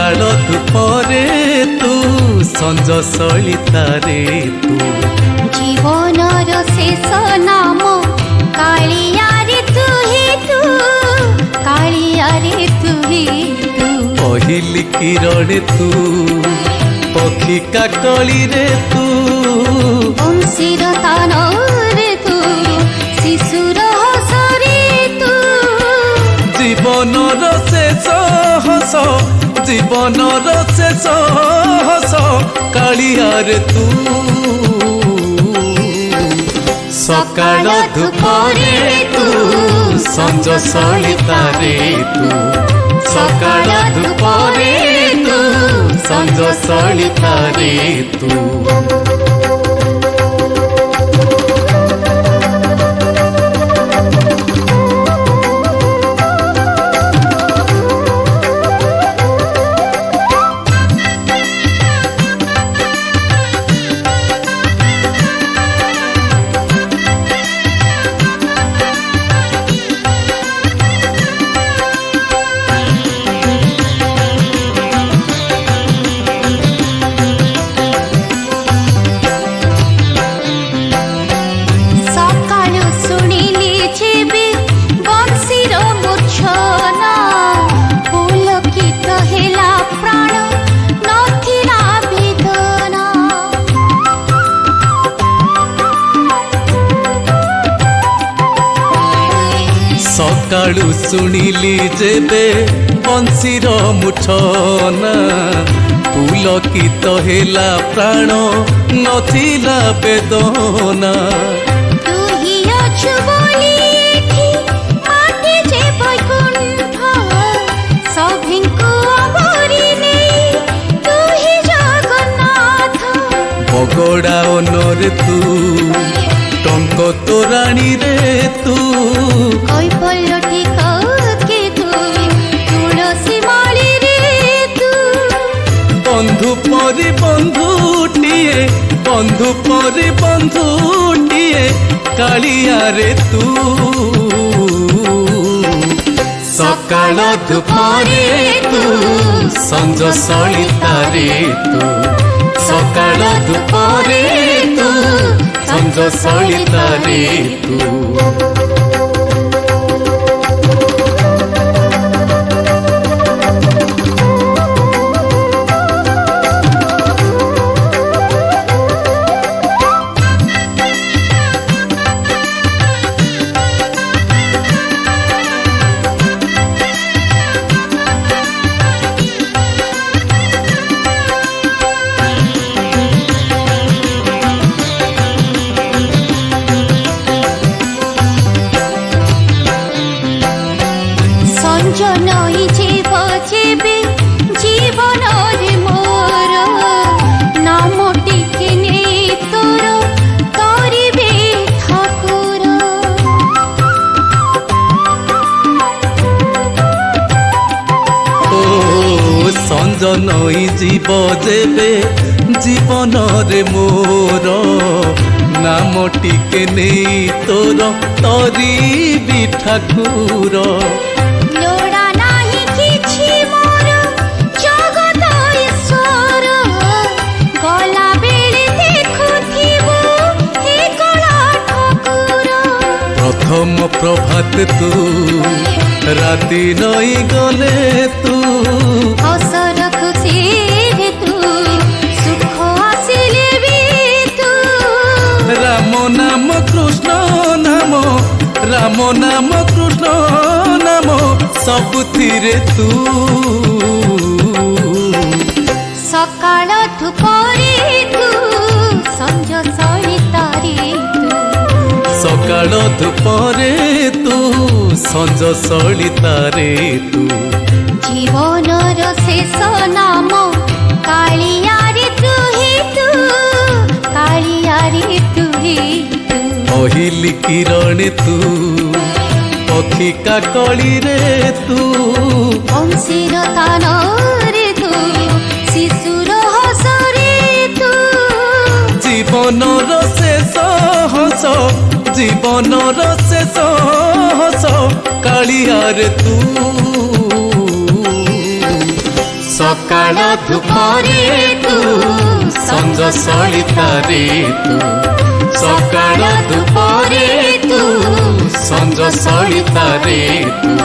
सकाळ धूपरे तू संज सलितारे तू जीवनर शेष नाम कालिया रे तू ही तू कालिया रे तू ही तू पहिली किरण तू पक्षी काकली रे तू बंशीर तान रे तू शिशुर हस रे तू जीवनर शेष हस जीवनर शेष हस कालिया रे तू सकाळ धूपरे तू संज सलितारे तू सकाळ धूपरे तू संज सलितारे तू सकाळू शुणिली जेबे बंशीर मुठना पुलकित हेला प्राण नथिला बेदना तू ही अछु बोली एठी माते जे बैकुंठ सभिंकु अवरी नै तू ही जगन्नाथ बगड़ा अनरे तू टंक तोराणी रे तू कैफल्यटी के तू तुलसी माली रे तू बंधु परी बंधुटिए बंधु परी बंधुटिए कालिया रे तू सकाळ धूपरे तू संज सलितारे तू सकाळ धूपरे तू संज सलितारे तू जनई जीव जेबे जीवन रे मोर नाम टिके ने तोर करिबे ठाकुर ओ संज नई जीव जेबे जीवन रे मोर नाम टिके ने तोर करिबे ठाकुर प्रथम प्रभात तू राति नई गले तू हसर खुशी तू सुख आसिले भी तू राम नाम कृष्ण नाम राम नाम कृष्ण नाम सबुथिरे तू सकाळ धूपरे तू संज सलितारे तू सकाळ धूपरे तू संज सलितारे तू जीवनर शेष नाम कालिया रे तू ही तू कालिया रे तू ही तू पहिली किरण तू पक्षी काकली रे तू बंशीर तान रे तू शिशुर हस रे तू जीवनर शेष हस जीवनर शेष हस कालिया रे तू सकाळ धूपरे तू संज सलितारे तू सकाळ धूपरे तू संज सलितारे तू